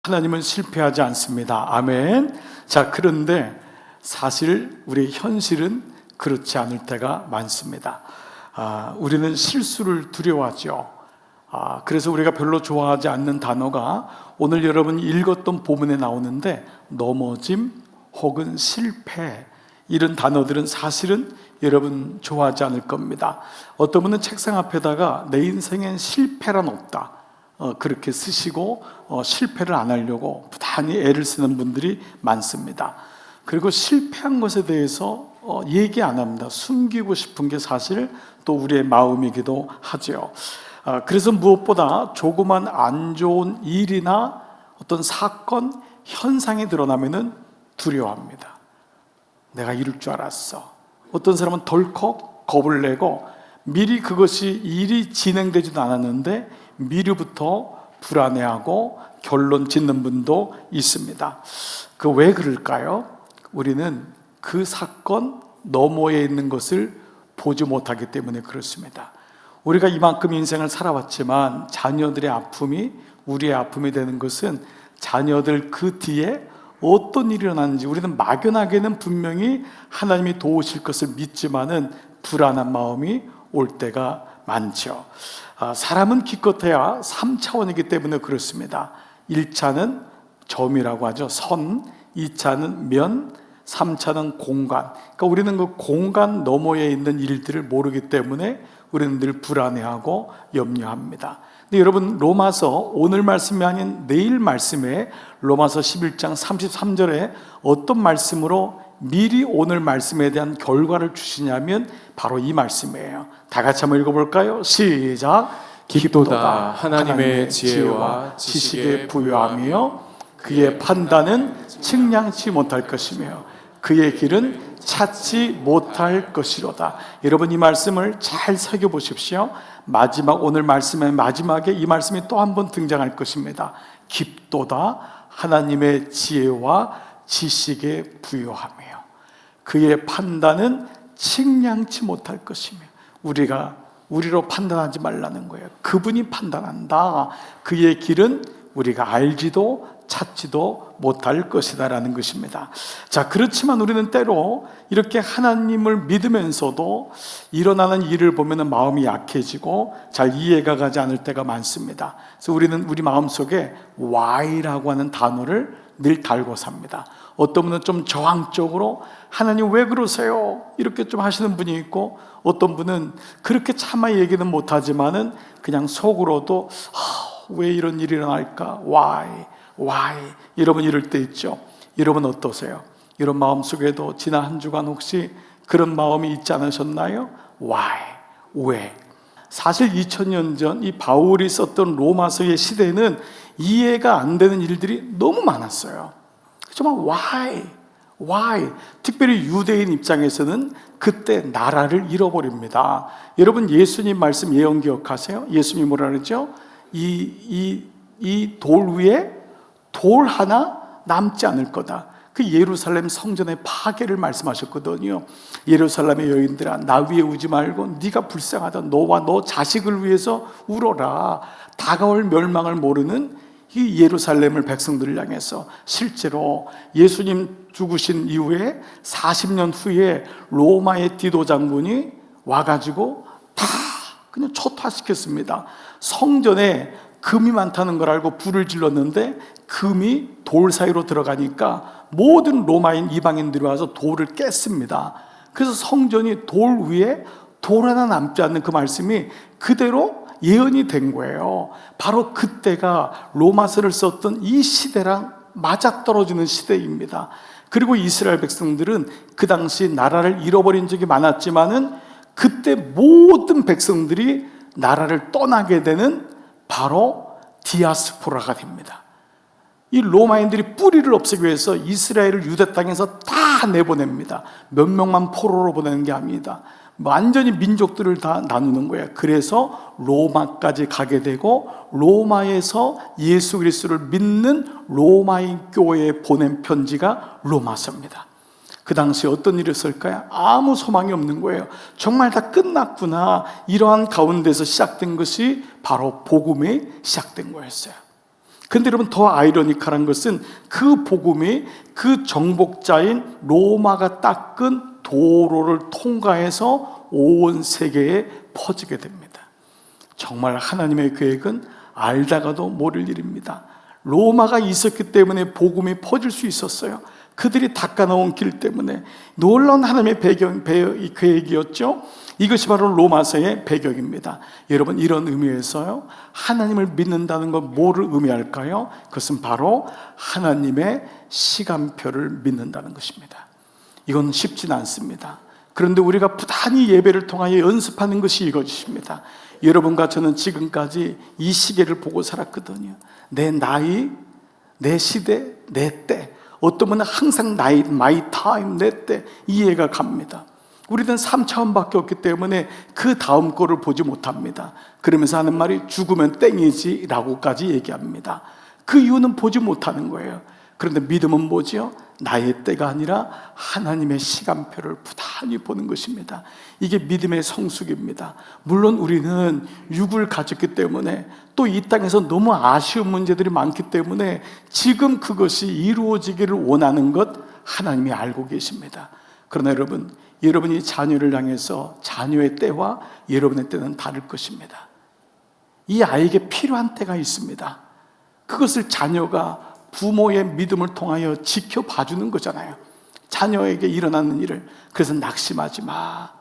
하나님은 실패하지 않습니다. 아멘. 자, 그런데 사실 우리의 현실은 그렇지 않을 때가 많습니다. 우리는 실수를 두려워하죠. 그래서 우리가 별로 좋아하지 않는 단어가 오늘 여러분이 읽었던 본문에 나오는데, 넘어짐 혹은 실패, 이런 단어들은 사실은 여러분 좋아하지 않을 겁니다. 어떤 분은 책상 앞에다가 내 인생엔 실패란 없다, 그렇게 쓰시고 실패를 안 하려고 부단히 애를 쓰는 분들이 많습니다. 그리고 실패한 것에 대해서 얘기 안 합니다. 숨기고 싶은 게 사실 또 우리의 마음이기도 하죠. 그래서 무엇보다 조그만 안 좋은 일이나 어떤 사건, 현상이 드러나면은 두려워합니다. 내가 이럴 줄 알았어. 어떤 사람은 덜컥 겁을 내고 미리 그것이 일이 진행되지도 않았는데 미리부터 불안해하고 결론 짓는 분도 있습니다. 그 왜 그럴까요? 우리는 그 사건 너머에 있는 것을 보지 못하기 때문에 그렇습니다. 우리가 이만큼 인생을 살아왔지만 자녀들의 아픔이 우리의 아픔이 되는 것은 자녀들 그 뒤에 어떤 일이 일어나는지 우리는 막연하게는 분명히 하나님이 도우실 것을 믿지만은 불안한 마음이 올 때가 많죠. 사람은 기껏해야 3차원이기 때문에 그렇습니다. 1차는 점이라고 하죠. 선, 2차는 면, 3차는 공간. 그러니까 우리는 그 공간 너머에 있는 일들을 모르기 때문에 우리는 늘 불안해하고 염려합니다. 근데 여러분, 로마서 오늘 말씀이 아닌 내일 말씀에 로마서 11장 33절에 어떤 말씀으로 미리 오늘 말씀에 대한 결과를 주시냐면 바로 이 말씀이에요. 다 같이 한번 읽어볼까요? 시작. 깊도다 하나님의 지혜와 지식에 부유하며 그의 판단은 측량치 못할 것이며 그의 길은 찾지 못할 것이로다. 여러분, 이 말씀을 잘 새겨보십시오. 오늘 말씀의 마지막에 이 말씀이 또 한 번 등장할 것입니다. 깊도다 하나님의 지혜와 지식에 부유하며 그의 판단은 측량치 못할 것이며, 우리로 판단하지 말라는 거예요. 그분이 판단한다. 그의 길은 우리가 알지도 찾지도 못할 것이다 라는 것입니다. 자, 그렇지만 우리는 때로 이렇게 하나님을 믿으면서도 일어나는 일을 보면 마음이 약해지고 잘 이해가 가지 않을 때가 많습니다. 그래서 우리는 우리 마음속에 why라고 하는 단어를 늘 달고 삽니다. 어떤 분은 좀 저항적으로 하나님 왜 그러세요? 이렇게 좀 하시는 분이 있고, 어떤 분은 그렇게 차마 얘기는 못하지만은 그냥 속으로도 왜 이런 일이 일어날까? Why? 여러분 이럴 때 있죠. 여러분 어떠세요? 이런 마음속에도 지난 한 주간 혹시 그런 마음이 있지 않으셨나요? Why? 왜? 사실 2000년 전 이 바울이 썼던 로마서의 시대에는 이해가 안 되는 일들이 너무 많았어요. 정말 why? 특별히 유대인 입장에서는 그때 나라를 잃어버립니다. 여러분, 예수님 말씀 예언 기억하세요? 예수님이 뭐라 그러죠? 이 돌 위에 돌 하나 남지 않을 거다. 그 예루살렘 성전의 파괴를 말씀하셨거든요. 예루살렘의 여인들아, 나 위에 우지 말고 네가 불쌍하다. 너와 너 자식을 위해서 울어라. 다가올 멸망을 모르는 이 예루살렘을 백성들을 향해서 실제로 예수님 죽으신 이후에 40년 후에 로마의 디도 장군이 와가지고 다 그냥 초토화시켰습니다. 성전에 금이 많다는 걸 알고 불을 질렀는데 금이 돌 사이로 들어가니까 모든 로마인 이방인들이 와서 돌을 깼습니다. 그래서 성전이 돌 위에 돌 하나 남지 않는 그 말씀이 그대로 예언이 된 거예요. 바로 그때가 로마서를 썼던 이 시대랑 맞아떨어지는 시대입니다. 그리고 이스라엘 백성들은 그 당시 나라를 잃어버린 적이 많았지만은 그때 모든 백성들이 나라를 떠나게 되는 바로 디아스포라가 됩니다. 이 로마인들이 뿌리를 없애기 위해서 이스라엘을 유대 땅에서 다 내보냅니다. 몇 명만 포로로 보내는 게 아닙니다. 완전히 민족들을 다 나누는 거예요. 그래서 로마까지 가게 되고 로마에서 예수 그리스도를 믿는 로마인 교회에 보낸 편지가 로마서입니다. 그 당시에 어떤 일이 있을까요? 아무 소망이 없는 거예요. 정말 다 끝났구나. 이러한 가운데서 시작된 것이 바로 복음이 시작된 거였어요. 근데 여러분 더 아이러니컬한 것은 그 복음이 그 정복자인 로마가 닦은 도로를 통과해서 온 세계에 퍼지게 됩니다. 정말 하나님의 계획은 알다가도 모를 일입니다. 로마가 있었기 때문에 복음이 퍼질 수 있었어요. 그들이 닦아놓은 길 때문에 놀라운 하나님의 계획이었죠. 이것이 바로 로마서의 배경입니다. 여러분, 이런 의미에서요, 하나님을 믿는다는 건 뭐를 의미할까요? 그것은 바로 하나님의 시간표를 믿는다는 것입니다. 이건 쉽지는 않습니다. 그런데 우리가 부단히 예배를 통하여 연습하는 것이 이것입니다. 여러분과 저는 지금까지 이 시계를 보고 살았거든요. 내 나이, 내 시대, 내 때, 어떤 분은 항상 my time, 내 때, 이해가 갑니다. 우리는 3차원밖에 없기 때문에 그 다음 거를 보지 못합니다. 그러면서 하는 말이 죽으면 땡이지 라고까지 얘기합니다. 그 이유는 보지 못하는 거예요. 그런데 믿음은 뭐지요? 나의 때가 아니라 하나님의 시간표를 부단히 보는 것입니다. 이게 믿음의 성숙입니다. 물론 우리는 육을 가졌기 때문에 또 이 땅에서 너무 아쉬운 문제들이 많기 때문에 지금 그것이 이루어지기를 원하는 것 하나님이 알고 계십니다. 그러나 여러분이 자녀를 향해서 자녀의 때와 여러분의 때는 다를 것입니다. 이 아이에게 필요한 때가 있습니다. 그것을 자녀가 부모의 믿음을 통하여 지켜봐주는 거잖아요. 자녀에게 일어나는 일을. 그래서 낙심하지 마.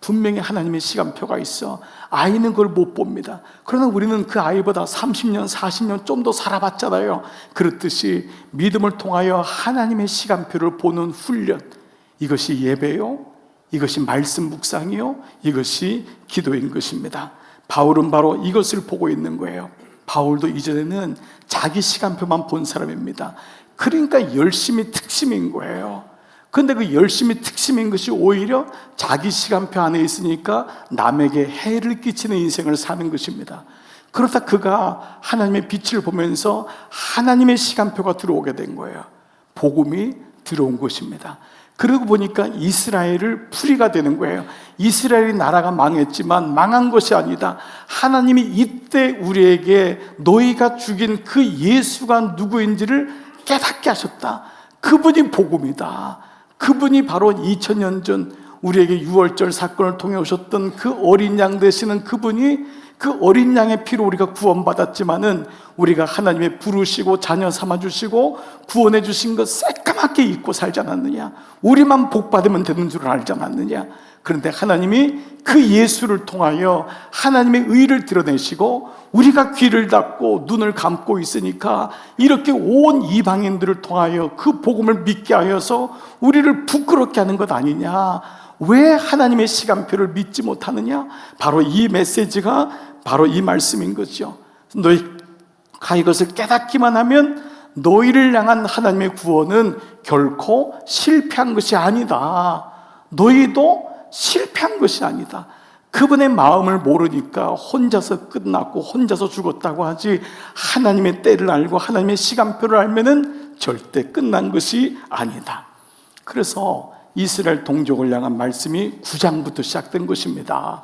분명히 하나님의 시간표가 있어. 아이는 그걸 못 봅니다. 그러나 우리는 그 아이보다 30년, 40년 좀 더 살아봤잖아요. 그렇듯이 믿음을 통하여 하나님의 시간표를 보는 훈련, 이것이 예배요, 이것이 말씀 묵상이요, 이것이 기도인 것입니다. 바울은 바로 이것을 보고 있는 거예요. 바울도 이전에는 자기 시간표만 본 사람입니다. 그러니까 열심히 특심인 거예요. 그런데 그 열심히 특심인 것이 오히려 자기 시간표 안에 있으니까 남에게 해를 끼치는 인생을 사는 것입니다. 그러다 그가 하나님의 빛을 보면서 하나님의 시간표가 들어오게 된 거예요. 복음이 들어온 것입니다. 그러고 보니까 이스라엘을 풀이가 되는 거예요. 이스라엘의 나라가 망했지만 망한 것이 아니다. 하나님이 이때 우리에게 너희가 죽인 그 예수가 누구인지를 깨닫게 하셨다. 그분이 복음이다. 그분이 바로 2000년 전 우리에게 유월절 사건을 통해 오셨던 그 어린 양 되시는 그분이, 그 어린 양의 피로 우리가 구원받았지만은 우리가 하나님의 부르시고 자녀 삼아주시고 구원해 주신 것 새까맣게 잊고 살지 않았느냐? 우리만 복 받으면 되는 줄 알지 않았느냐? 그런데 하나님이 그 예수를 통하여 하나님의 의를 드러내시고 우리가 귀를 닫고 눈을 감고 있으니까 이렇게 온 이방인들을 통하여 그 복음을 믿게 하여서 우리를 부끄럽게 하는 것 아니냐? 왜 하나님의 시간표를 믿지 못하느냐? 바로 이 메시지가 바로 이 말씀인 거죠. 너희가 이것을 깨닫기만 하면 너희를 향한 하나님의 구원은 결코 실패한 것이 아니다. 너희도 실패한 것이 아니다. 그분의 마음을 모르니까 혼자서 끝났고 혼자서 죽었다고 하지, 하나님의 때를 알고 하나님의 시간표를 알면은 절대 끝난 것이 아니다. 그래서 이스라엘 동족을 향한 말씀이 9장부터 시작된 것입니다.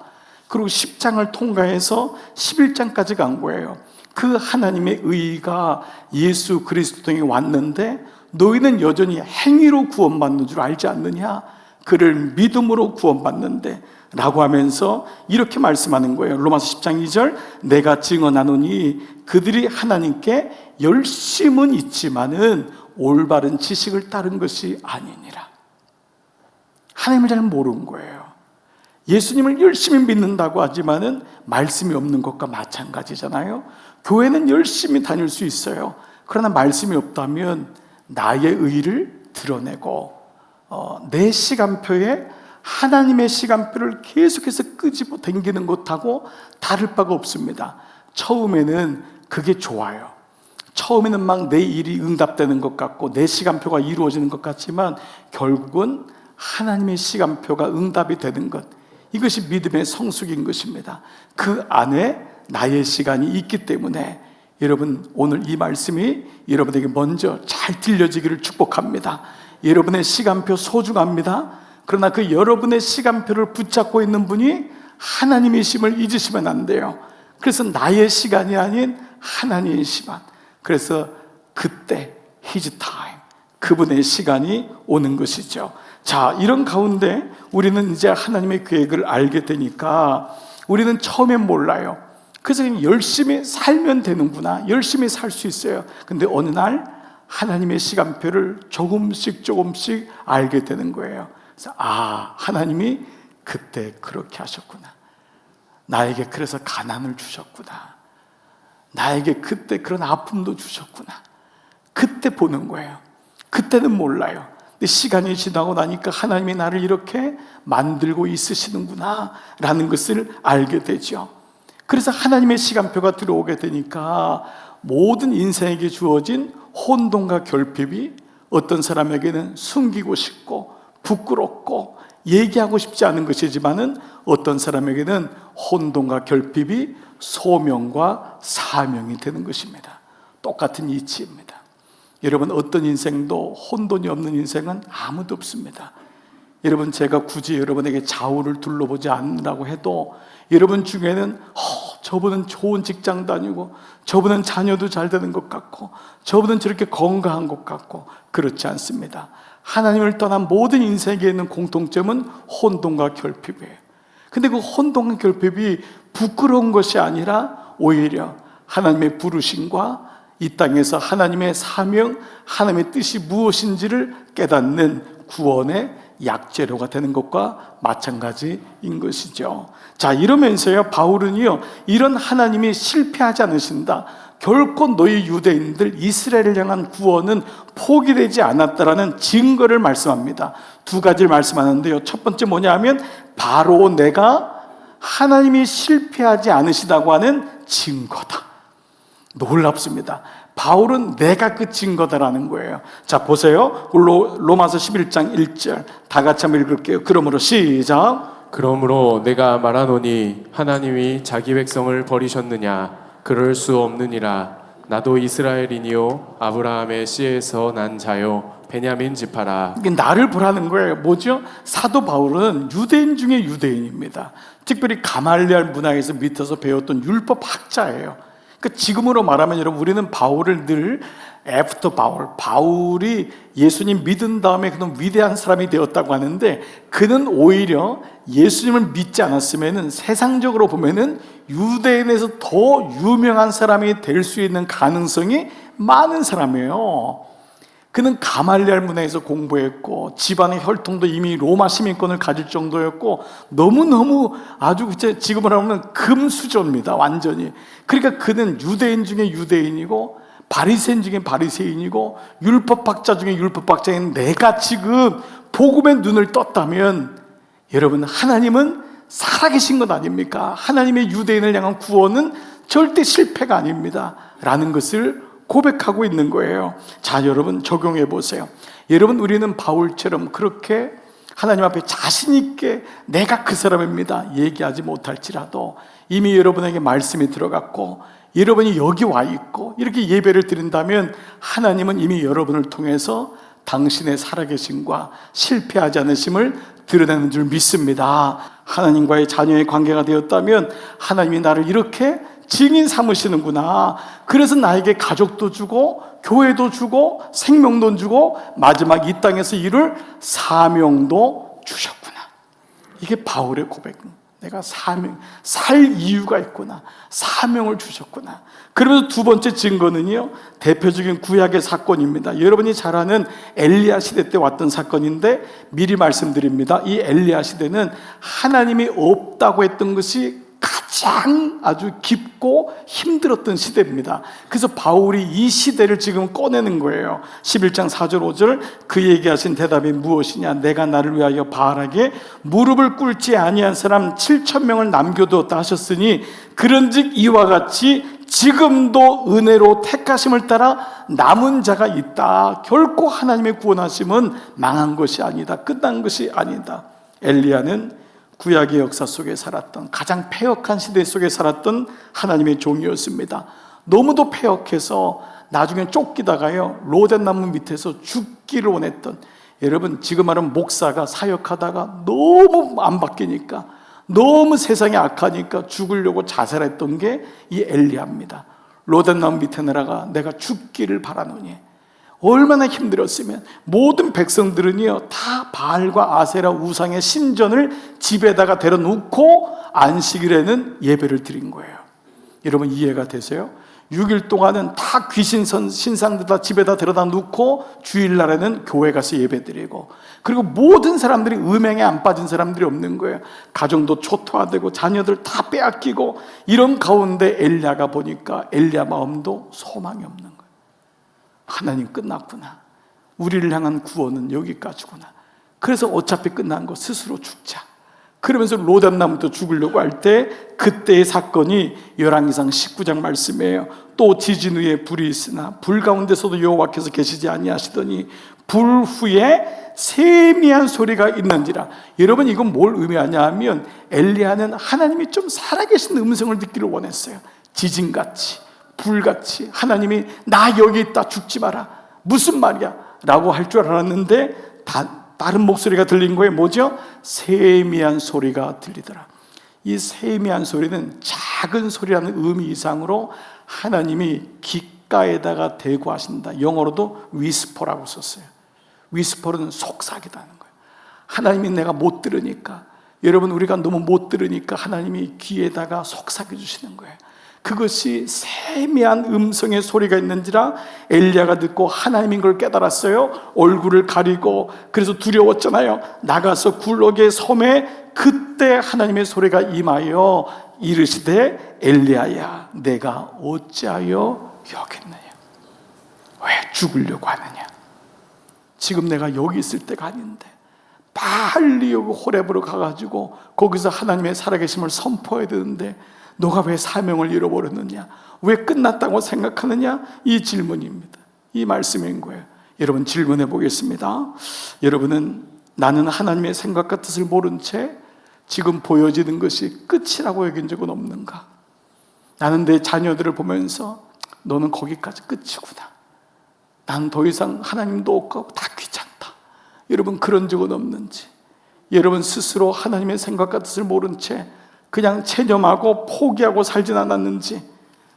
그리고 10장을 통과해서 11장까지 간 거예요. 그 하나님의 의가 예수 그리스도 통해 왔는데 너희는 여전히 행위로 구원받는 줄 알지 않느냐? 그를 믿음으로 구원받는데 라고 하면서 이렇게 말씀하는 거예요. 로마서 10장 2절, 내가 증언하노니 그들이 하나님께 열심은 있지만은 올바른 지식을 따른 것이 아니니라. 하나님을 잘 모르는 거예요. 예수님을 열심히 믿는다고 하지만은 말씀이 없는 것과 마찬가지잖아요. 교회는 열심히 다닐 수 있어요. 그러나 말씀이 없다면 나의 의를 드러내고 내 시간표에 하나님의 시간표를 계속해서 끄집어 당기는 것하고 다를 바가 없습니다. 처음에는 그게 좋아요. 처음에는 막 내 일이 응답되는 것 같고 내 시간표가 이루어지는 것 같지만 결국은 하나님의 시간표가 응답이 되는 것, 이것이 믿음의 성숙인 것입니다. 그 안에 나의 시간이 있기 때문에 여러분, 오늘 이 말씀이 여러분에게 먼저 잘 들려지기를 축복합니다. 여러분의 시간표 소중합니다. 그러나 그 여러분의 시간표를 붙잡고 있는 분이 하나님이심을 잊으시면 안 돼요. 그래서 나의 시간이 아닌 하나님의 시간, 그래서 그때 His time, 그분의 시간이 오는 것이죠. 자, 이런 가운데 우리는 이제 하나님의 계획을 알게 되니까 우리는 처음엔 몰라요. 그래서 그냥 열심히 살면 되는구나, 열심히 살 수 있어요. 근데 어느 날 하나님의 시간표를 조금씩 알게 되는 거예요. 그래서 하나님이 그때 그렇게 하셨구나, 나에게 그래서 가난을 주셨구나, 나에게 그때 그런 아픔도 주셨구나. 그때 보는 거예요. 그때는 몰라요. 근데 시간이 지나고 나니까 하나님이 나를 이렇게 만들고 있으시는구나 라는 것을 알게 되죠. 그래서 하나님의 시간표가 들어오게 되니까 모든 인생에게 주어진 혼돈과 결핍이 어떤 사람에게는 숨기고 싶고 부끄럽고 얘기하고 싶지 않은 것이지만은 어떤 사람에게는 혼돈과 결핍이 소명과 사명이 되는 것입니다. 똑같은 이치입니다. 여러분, 어떤 인생도 혼돈이 없는 인생은 아무도 없습니다. 여러분, 제가 굳이 여러분에게 좌우를 둘러보지 않으라고 해도 여러분 중에는 저분은 좋은 직장 다니고, 저분은 자녀도 잘 되는 것 같고, 저분은 저렇게 건강한 것 같고, 그렇지 않습니다. 하나님을 떠난 모든 인생에 있는 공통점은 혼돈과 결핍이에요. 근데 그 혼돈과 결핍이 부끄러운 것이 아니라 오히려 하나님의 부르심과 이 땅에서 하나님의 사명, 하나님의 뜻이 무엇인지를 깨닫는 구원의 약재료가 되는 것과 마찬가지인 것이죠. 자, 이러면서요, 바울은요, 이런 하나님이 실패하지 않으신다, 결코 너희 유대인들 이스라엘을 향한 구원은 포기되지 않았다라는 증거를 말씀합니다. 두 가지를 말씀하는데요, 첫 번째 뭐냐면 바로 내가 하나님이 실패하지 않으시다고 하는 증거다. 놀랍습니다. 바울은 내가 그 증거다라는 거예요. 자, 보세요. 로마서 11장 1절 다 같이 한번 읽을게요. 그러므로 시작. 그러므로 내가 말하노니 하나님이 자기 백성을 버리셨느냐? 그럴 수 없느니라. 나도 이스라엘이니요 아브라함의 씨에서 난 자요 베냐민 지파라. 이게 나를 보라는 거예요. 뭐죠? 사도 바울은 유대인 중에 유대인입니다. 특별히 가말리알 문화에서 밑에서 배웠던 율법 학자예요. 그러니까 지금으로 말하면 여러분, 우리는 바울을 늘 애프터 바울이 예수님 믿은 다음에 그는 위대한 사람이 되었다고 하는데, 그는 오히려 예수님을 믿지 않았으면은 세상적으로 보면은 유대인에서 더 유명한 사람이 될 수 있는 가능성이 많은 사람이에요. 그는 가말리알 문화에서 공부했고 집안의 혈통도 이미 로마 시민권을 가질 정도였고 너무너무 아주 지금으로 하면 금수저입니다, 완전히. 그러니까 그는 유대인 중에 유대인이고 바리새인 중에 바리새인이고 율법학자 중에 율법학자인 내가 지금 복음의 눈을 떴다면, 여러분, 하나님은 살아계신 것 아닙니까? 하나님의 유대인을 향한 구원은 절대 실패가 아닙니다 라는 것을 고백하고 있는 거예요. 자, 여러분, 적용해 보세요. 여러분, 우리는 바울처럼 그렇게 하나님 앞에 자신 있게 내가 그 사람입니다 얘기하지 못할지라도 이미 여러분에게 말씀이 들어갔고 여러분이 여기 와 있고 이렇게 예배를 드린다면 하나님은 이미 여러분을 통해서 당신의 살아계심과 실패하지 않으심을 드러내는 줄 믿습니다. 하나님과의 자녀의 관계가 되었다면 하나님이 나를 이렇게 증인 삼으시는구나. 그래서 나에게 가족도 주고 교회도 주고 생명도 주고 마지막 이 땅에서 이룰 사명도 주셨구나. 이게 바울의 고백입니다. 내가 살 이유가 있구나. 사명을 주셨구나. 그러면서 두 번째 증거는요, 대표적인 구약의 사건입니다. 여러분이 잘 아는 엘리야 시대 때 왔던 사건인데 미리 말씀드립니다. 이 엘리야 시대는 하나님이 없다고 했던 것이 가장 아주 깊고 힘들었던 시대입니다. 그래서 바울이 이 시대를 지금 꺼내는 거예요. 11장 4절 5절 그에게 하신 대답이 무엇이냐? 내가 나를 위하여 바알에게 무릎을 꿇지 아니한 사람 7,000명을 남겨두었다 하셨으니 그런즉 이와 같이 지금도 은혜로 택하심을 따라 남은 자가 있다. 결코 하나님의 구원하심은 망한 것이 아니다. 끝난 것이 아니다. 엘리야는 구약의 역사 속에 살았던 가장 패역한 시대 속에 살았던 하나님의 종이었습니다. 너무도 패역해서 나중에 쫓기다가요 로뎀 나무 밑에서 죽기를 원했던, 여러분 지금 말하면 목사가 사역하다가 너무 안 바뀌니까 너무 세상이 악하니까 죽으려고 자살했던 게 이 엘리야입니다. 로덴나무 밑에 내려가 내가 죽기를 바라노니. 얼마나 힘들었으면 모든 백성들은요 다 바알과 아세라 우상의 신전을 집에다가 데려놓고 안식일에는 예배를 드린 거예요. 여러분 이해가 되세요? 6일 동안은 다 귀신 신상들 다 집에다 데려다 놓고 주일날에는 교회 가서 예배 드리고, 그리고 모든 사람들이 음행에 안 빠진 사람들이 없는 거예요. 가정도 초토화되고 자녀들 다 빼앗기고, 이런 가운데 엘리야가 보니까 엘리야 마음도 소망이 없는 거예요. 하나님 끝났구나. 우리를 향한 구원은 여기까지구나. 그래서 어차피 끝난 거 스스로 죽자. 그러면서 로뎀나무도 죽으려고 할 때 그때의 사건이 열왕기상 19장 말씀이에요. 또 지진 후에 불이 있으나 불 가운데서도 여호와께서 계시지 아니하시더니 불 후에 세미한 소리가 있는지라. 여러분 이건 뭘 의미하냐 하면 엘리야는 하나님이 좀 살아계신 음성을 듣기를 원했어요. 지진같이 불같이 하나님이 나 여기 있다 죽지 마라 무슨 말이야 라고 할 줄 알았는데 다른 목소리가 들린 거예요. 뭐죠? 세미한 소리가 들리더라. 이 세미한 소리는 작은 소리라는 의미 이상으로 하나님이 귓가에다가 대고 하신다. 영어로도 위스퍼라고 썼어요. 위스퍼는 속삭이다는 거예요. 하나님이 내가 못 들으니까, 여러분 우리가 너무 못 들으니까 하나님이 귀에다가 속삭여 주시는 거예요. 그것이 세미한 음성의 소리가 있는지라 엘리야가 듣고 하나님인 걸 깨달았어요. 얼굴을 가리고, 그래서 두려웠잖아요. 나가서 굴럭의 섬에 그때 하나님의 소리가 임하여 이르시되 엘리야야 내가 어찌하여 여기 있느냐. 왜 죽으려고 하느냐. 지금 내가 여기 있을 때가 아닌데 빨리 여기 호렙으로 가가지고 거기서 하나님의 살아계심을 선포해야 되는데 너가 왜 사명을 잃어버렸느냐? 왜 끝났다고 생각하느냐? 이 질문입니다. 이 말씀인 거예요. 여러분 질문해 보겠습니다. 여러분은 나는 하나님의 생각과 뜻을 모른 채 지금 보여지는 것이 끝이라고 여긴 적은 없는가? 나는 내 자녀들을 보면서 너는 거기까지 끝이구나. 난 더 이상 하나님도 없고 다 귀찮다. 여러분 그런 적은 없는지? 여러분 스스로 하나님의 생각과 뜻을 모른 채 그냥 체념하고 포기하고 살진 않았는지?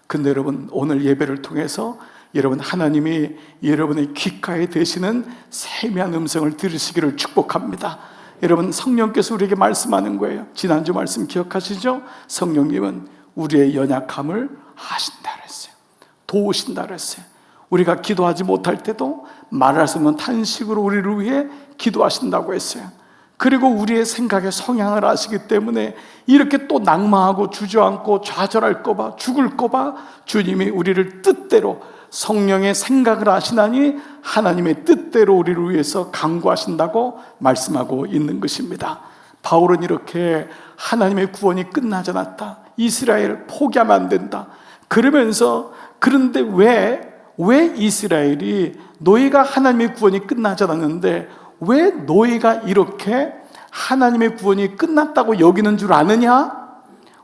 근데 여러분 오늘 예배를 통해서 여러분 하나님이 여러분의 귓가에 대시는 세미한 음성을 들으시기를 축복합니다. 여러분 성령께서 우리에게 말씀하는 거예요. 지난주 말씀 기억하시죠? 성령님은 우리의 연약함을 아신다 그랬어요. 도우신다 그랬어요. 우리가 기도하지 못할 때도 말할 수 없는 탄식으로 우리를 위해 기도하신다고 했어요. 그리고 우리의 생각의 성향을 아시기 때문에 이렇게 또 낙마하고 주저앉고 좌절할까 봐 죽을까 봐 주님이 우리를 뜻대로 성령의 생각을 아시나니 하나님의 뜻대로 우리를 위해서 강구하신다고 말씀하고 있는 것입니다. 바울은 이렇게 하나님의 구원이 끝나지 않았다, 이스라엘 포기하면 안 된다 그러면서, 그런데 왜 이스라엘이 너희가 하나님의 구원이 끝나지 않았는데 왜 너희가 이렇게 하나님의 구원이 끝났다고 여기는 줄 아느냐?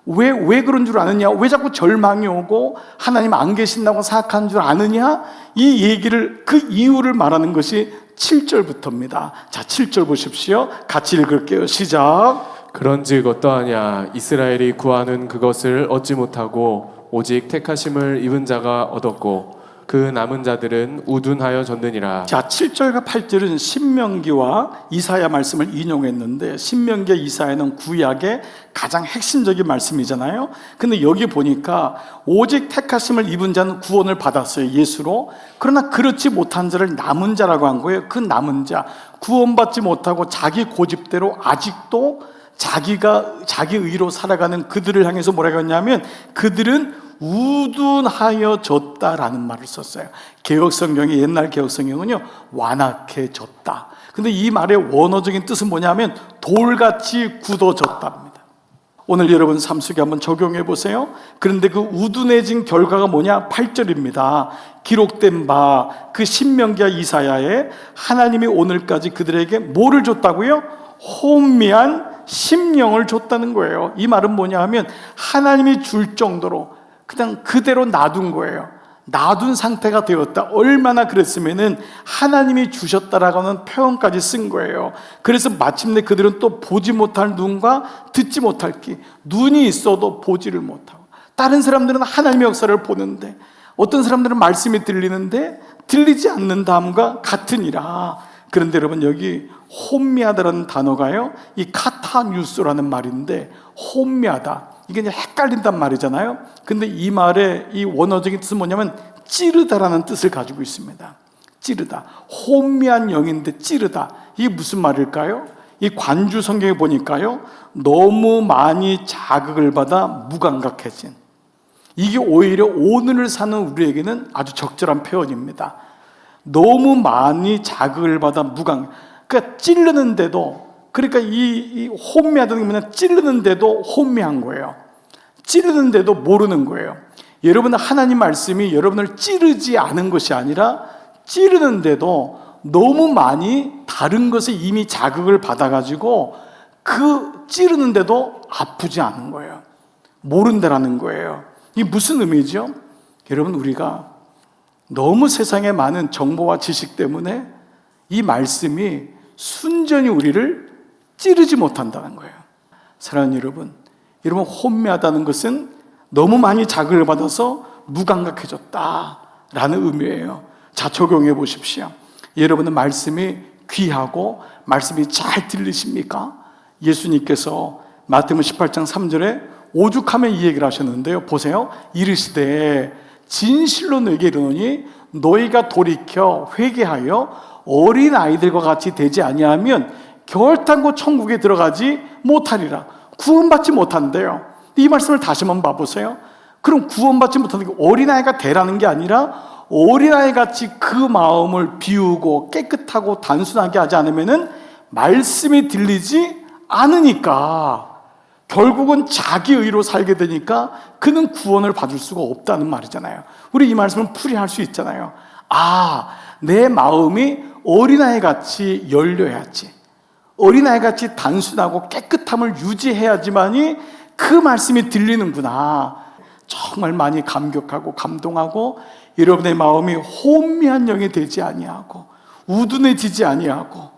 왜 그런 줄 아느냐? 왜 자꾸 절망이 오고 하나님 안 계신다고 생각하는 줄 아느냐? 이 얘기를, 그 이유를 말하는 것이 7절부터입니다. 자, 7절 보십시오. 같이 읽을게요. 시작. 그런즉 어떠하냐. 이스라엘이 구하는 그것을 얻지 못하고 오직 택하심을 입은 자가 얻었고 그 남은 자들은 우둔하여 졌느니라. 자, 7절과 8절은 신명기와 이사야 말씀을 인용했는데, 신명기와 이사야는 구약의 가장 핵심적인 말씀이잖아요. 근데 여기 보니까 오직 택하심을 입은 자는 구원을 받았어요, 예수로. 그러나 그렇지 못한 자를 남은 자라고 한 거예요. 그 남은 자, 구원받지 못하고 자기 고집대로 아직도 자기 의로 살아가는 그들을 향해서 뭐라고 했냐면 그들은 우둔하여 졌다라는 말을 썼어요. 개혁성경이, 옛날 개혁성경은요 완악해졌다. 근데 이 말의 원어적인 뜻은 뭐냐면 돌같이 굳어졌답니다. 오늘 여러분 삶 속에 한번 적용해 보세요. 그런데 그 우둔해진 결과가 뭐냐? 8절입니다. 기록된 바 그 신명기와 이사야에 하나님이 오늘까지 그들에게 뭐를 줬다고요? 혼미한 심령을 줬다는 거예요. 이 말은 뭐냐 하면 하나님이 줄 정도로 그냥 그대로 놔둔 거예요. 놔둔 상태가 되었다. 얼마나 그랬으면은 하나님이 주셨다라고 하는 표현까지 쓴 거예요. 그래서 마침내 그들은 또 보지 못할 눈과 듣지 못할 귀, 눈이 있어도 보지를 못하고, 다른 사람들은 하나님의 역사를 보는데 어떤 사람들은 말씀이 들리는데 들리지 않는 다음과 같으니라. 그런데 여러분, 여기 혼미하다라는 단어가요, 이 카타뉴스라는 말인데, 혼미하다, 이게 이제 헷갈린단 말이잖아요. 근데 이 말의 이 원어적인 뜻은 뭐냐면 찌르다라는 뜻을 가지고 있습니다. 찌르다, 혼미한 영인데 찌르다, 이게 무슨 말일까요? 이 관주 성경에 보니까요, 너무 많이 자극을 받아 무감각해진, 이게 오히려 오늘을 사는 우리에게는 아주 적절한 표현입니다. 너무 많이 자극을 받아 그러니까 찌르는데도, 그러니까 이 혼미하다는 게 뭐냐, 찌르는데도 혼미한 거예요. 찌르는데도 모르는 거예요. 여러분, 하나님 말씀이 여러분을 찌르지 않은 것이 아니라 찌르는데도 너무 많이 다른 것에 이미 자극을 받아가지고 그 찌르는데도 아프지 않은 거예요. 모른다라는 거예요. 이게 무슨 의미죠? 여러분, 우리가 너무 세상에 많은 정보와 지식 때문에 이 말씀이 순전히 우리를 찌르지 못한다는 거예요. 사랑하는 여러분, 혼미하다는 것은 너무 많이 자극을 받아서 무감각해졌다라는 의미예요. 자, 적용해 보십시오. 여러분은 말씀이 귀하고 말씀이 잘 들리십니까? 예수님께서 마태복음 18장 3절에 오죽하면 이 얘기를 하셨는데요, 보세요. 이르시되 진실로 너에게 이르노니 너희가 돌이켜 회개하여 어린 아이들과 같이 되지 아니하면 결단코 천국에 들어가지 못하리라. 구원받지 못한대요. 이 말씀을 다시 한번 봐보세요. 그럼 구원받지 못하는 게 어린아이가 되라는 게 아니라 어린아이같이 그 마음을 비우고 깨끗하고 단순하게 하지 않으면 말씀이 들리지 않으니까 결국은 자기 의로 살게 되니까 그는 구원을 받을 수가 없다는 말이잖아요. 우리 이 말씀을 풀이할 수 있잖아요. 아, 내 마음이 어린아이같이 열려야지, 어린아이같이 단순하고 깨끗함을 유지해야지만이 그 말씀이 들리는구나. 정말 많이 감격하고 감동하고 여러분의 마음이 혼미한 영이 되지 아니하고 우둔해지지 아니하고,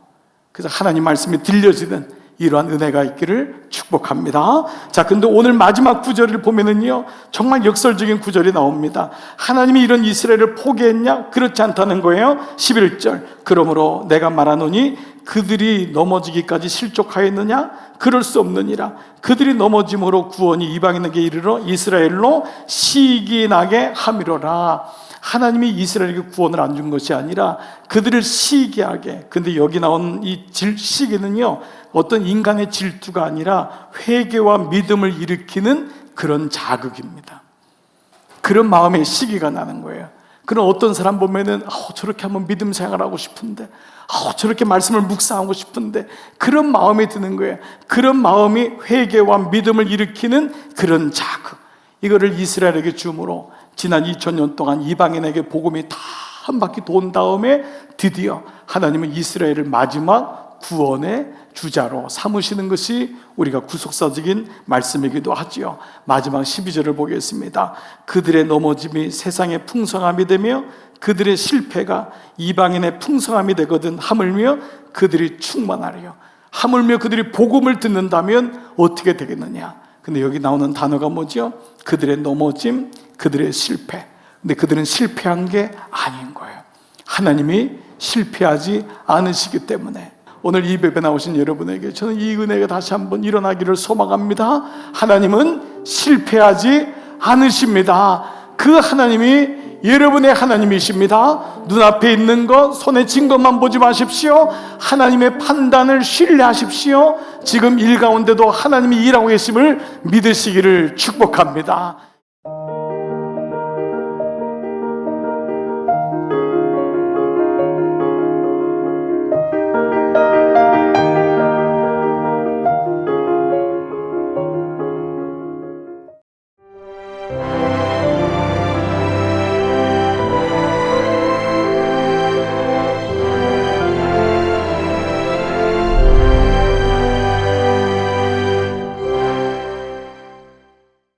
그래서 하나님 말씀이 들려지는 이러한 은혜가 있기를 축복합니다. 자, 근데 오늘 마지막 구절을 보면은요, 정말 역설적인 구절이 나옵니다. 하나님이 이런 이스라엘을 포기했냐? 그렇지 않다는 거예요. 11절, 그러므로 내가 말하노니 그들이 넘어지기까지 실족하였느냐? 그럴 수 없느니라. 그들이 넘어짐으로 구원이 이방인에게 이르러 이스라엘로 시기나게 함이로라. 하나님이 이스라엘에게 구원을 안 준 것이 아니라 그들을 시기하게. 근데 여기 나온 이 시기는요, 어떤 인간의 질투가 아니라 회개와 믿음을 일으키는 그런 자극입니다. 그런 마음의 시기가 나는 거예요. 그런 어떤 사람 보면은 저렇게 한번 믿음 생활하고 싶은데, 저렇게 말씀을 묵상하고 싶은데, 그런 마음이 드는 거예요. 그런 마음이 회개와 믿음을 일으키는 그런 자극, 이거를 이스라엘에게 주므로 지난 2000년 동안 이방인에게 복음이 다 한 바퀴 돈 다음에 드디어 하나님은 이스라엘을 마지막 구원의 주자로 삼으시는 것이 우리가 구속사적인 말씀이기도 하지요. 마지막 12절을 보겠습니다. 그들의 넘어짐이 세상의 풍성함이 되며 그들의 실패가 이방인의 풍성함이 되거든 하물며 그들이 충만하리요. 하물며 그들이 복음을 듣는다면 어떻게 되겠느냐? 근데 여기 나오는 단어가 뭐죠? 그들의 넘어짐, 그들의 실패. 근데 그들은 실패한 게 아닌 거예요. 하나님이 실패하지 않으시기 때문에 오늘 이 예배 나오신 여러분에게 저는 이 은혜가 다시 한번 일어나기를 소망합니다. 하나님은 실패하지 않으십니다. 그 하나님이 여러분의 하나님이십니다. 눈앞에 있는 것, 손에 쥔 것만 보지 마십시오. 하나님의 판단을 신뢰하십시오. 지금 일 가운데도 하나님이 일하고 계심을 믿으시기를 축복합니다.